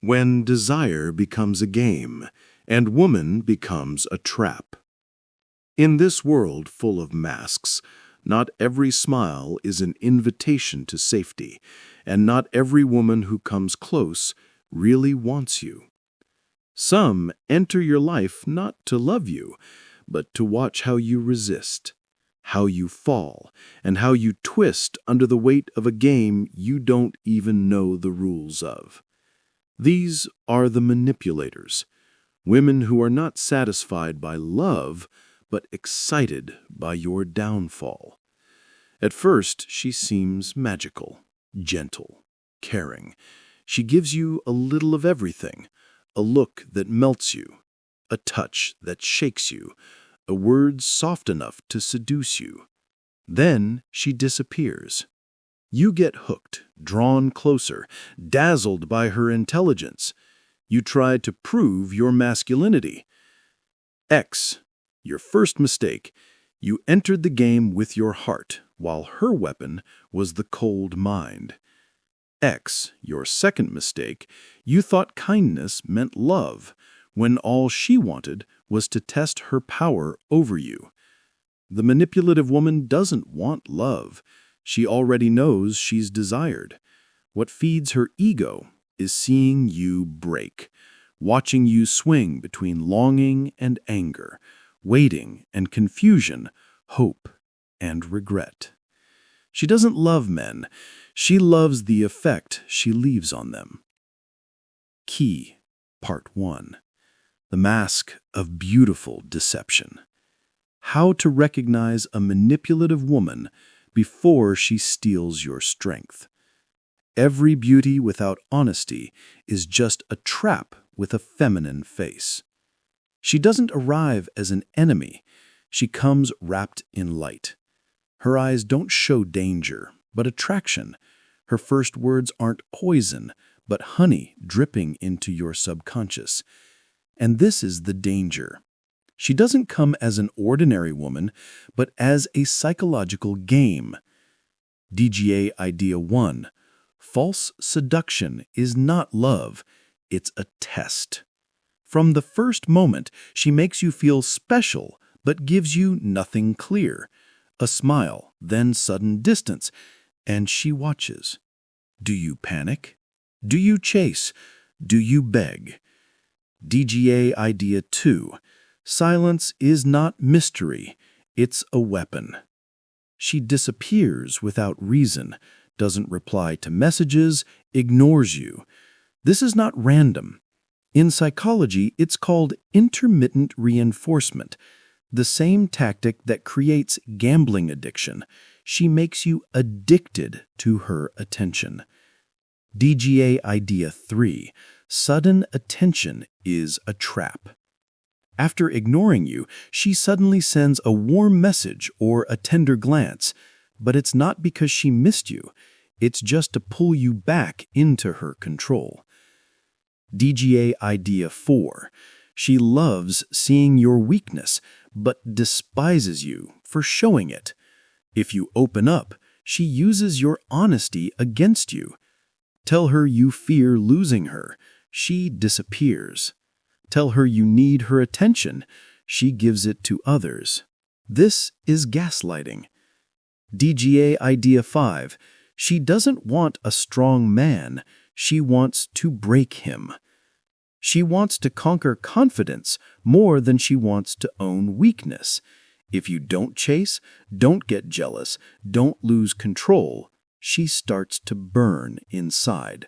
when desire becomes a game and woman becomes a trap. In this world full of masks, not every smile is an invitation to safety, and not every woman who comes close really wants you. Some enter your life not to love you, but to watch how you resist, how you fall, and how you twist under the weight of a game you don't even know the rules of. These are the manipulators, women who are not satisfied by love, but excited by your downfall. At first, she seems magical, gentle, caring. She gives you a little of everything, a look that melts you, a touch that shakes you, a word soft enough to seduce you. Then she disappears. You get hooked, drawn closer, dazzled by her intelligence. You try to prove your masculinity. X, your first mistake. You entered the game with your heart, while her weapon was the cold mind. X, your second mistake. You thought kindness meant love, when all she wanted was to test her power over you. The manipulative woman doesn't want love. She already knows she's desired. What feeds her ego is seeing you break, watching you swing between longing and anger, waiting and confusion, hope and regret. She doesn't love men. She loves the effect she leaves on them. Key, Part 1. The Mask of Beautiful Deception. How to recognize a manipulative woman before she steals your strength. Every beauty without honesty is just a trap with a feminine face. She doesn't arrive as an enemy. She comes wrapped in light. Her eyes don't show danger, but attraction. Her first words aren't poison, but honey dripping into your subconscious. And this is the danger. She doesn't come as an ordinary woman, but as a psychological game. DGA Idea 1. False seduction is not love, it's a test. From the first moment, she makes you feel special, but gives you nothing clear. A smile, then sudden distance, and she watches. Do you panic? Do you chase? Do you beg? DGA Idea 2. Silence is not mystery, it's a weapon. She disappears without reason, doesn't reply to messages, ignores you. This is not random. In psychology, it's called intermittent reinforcement, the same tactic that creates gambling addiction. She makes you addicted to her attention. DGA Idea 3. Sudden attention is a trap. After ignoring you, she suddenly sends a warm message or a tender glance, but it's not because she missed you. It's just to pull you back into her control. DGA Idea 4. She loves seeing your weakness, but despises you for showing it. If you open up, she uses your honesty against you. Tell her you fear losing her, she disappears. Tell her you need her attention, she gives it to others. This is gaslighting. DGA Idea 5. She doesn't want a strong man, she wants to break him. She wants to conquer confidence more than she wants to own weakness. If you don't chase, don't get jealous, don't lose control, she starts to burn inside.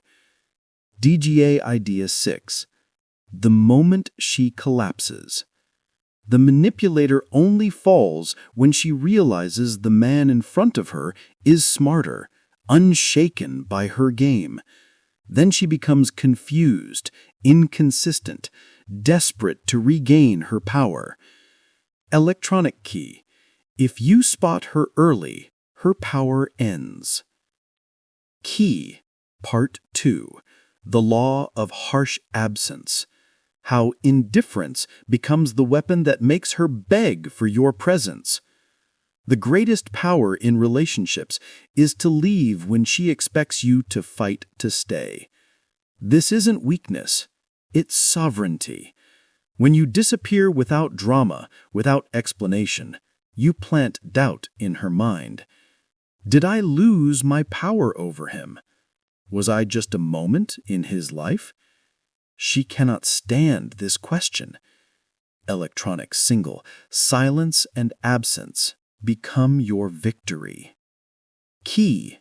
DGA Idea 6. The moment she collapses. The manipulator only falls when she realizes the man in front of her is smarter, unshaken by her game. Then she becomes confused, inconsistent, desperate to regain her power. Electronic key. If you spot her early, her power ends. Key, Part 2. The Law of Harsh Absence. How indifference becomes the weapon that makes her beg for your presence. The greatest power in relationships is to leave when she expects you to fight to stay. This isn't weakness, it's sovereignty. When you disappear without drama, without explanation, you plant doubt in her mind. Did I lose my power over him? Was I just a moment in his life? She cannot stand this question. Electronic single, silence and absence become your victory. Key,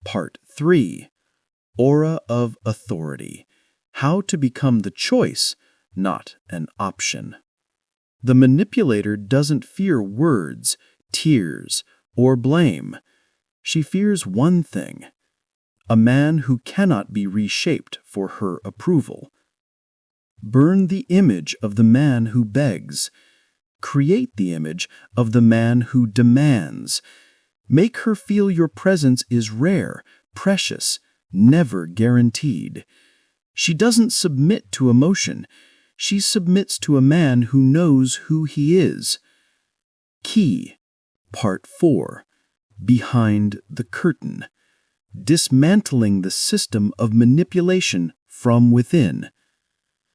Part 3. Aura of Authority. How to become the choice, not an option. The manipulator doesn't fear words, tears, or blame. She fears one thing: a man who cannot be reshaped for her approval. Burn the image of the man who begs. Create the image of the man who demands. Make her feel your presence is rare, precious, never guaranteed. She doesn't submit to emotion. She submits to a man who knows who he is. Key, Part 4. Behind the curtain. Dismantling the system of manipulation from within.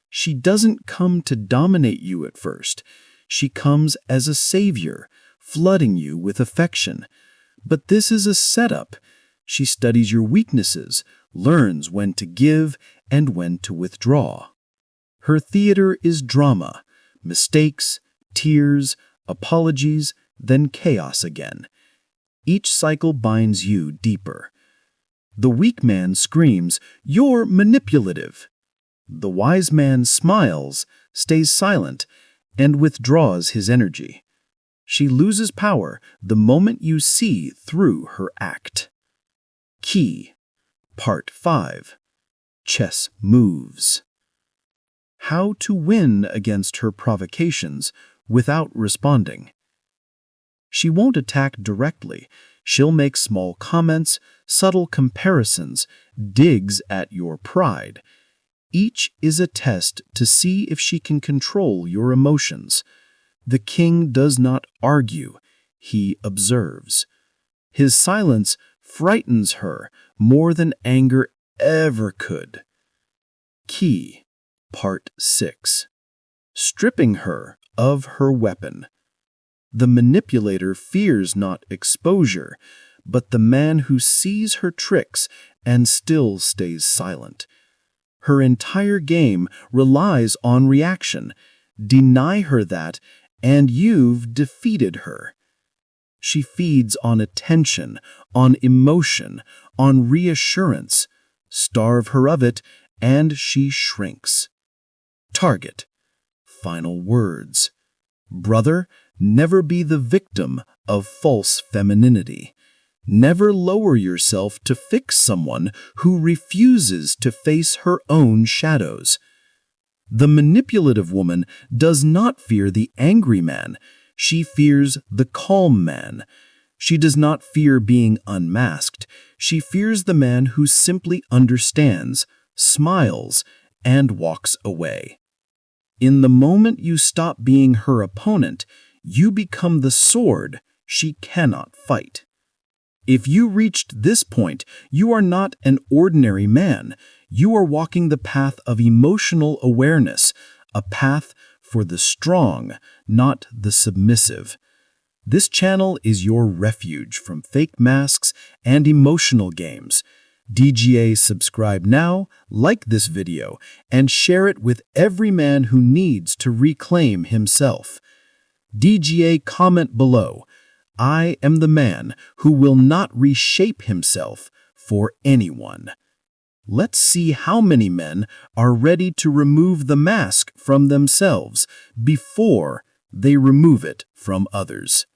She doesn't come to dominate you at first. She comes as a savior, flooding you with affection. But this is a setup. She studies your weaknesses, learns when to give and when to withdraw. Her theater is drama, mistakes, tears, apologies, then chaos again. Each cycle binds you deeper. The weak man screams, "You're manipulative." The wise man smiles, stays silent, and withdraws his energy. She loses power the moment you see through her act. Key, Part 5. Chess moves. How to win against her provocations without responding. She won't attack directly. She'll make small comments, subtle comparisons, digs at your pride. Each is a test to see if she can control your emotions. The king does not argue, he observes. His silence frightens her more than anger ever could. Key, Part 6. Stripping her of her weapon. The manipulator fears not exposure, but the man who sees her tricks and still stays silent. Her entire game relies on reaction. Deny her that, and you've defeated her. She feeds on attention, on emotion, on reassurance. Starve her of it, and she shrinks. Target. Final words. Brother, never be the victim of false femininity. Never lower yourself to fix someone who refuses to face her own shadows. The manipulative woman does not fear the angry man. She fears the calm man. She does not fear being unmasked. She fears the man who simply understands, smiles, and walks away. In the moment you stop being her opponent, you become the sword she cannot fight. If you reached this point, you are not an ordinary man. You are walking the path of emotional awareness, a path for the strong, not the submissive. This channel is your refuge from fake masks and emotional games. DGA, subscribe now, like this video, and share it with every man who needs to reclaim himself. DGA, comment below. I am the man who will not reshape himself for anyone. Let's see how many men are ready to remove the mask from themselves before they remove it from others.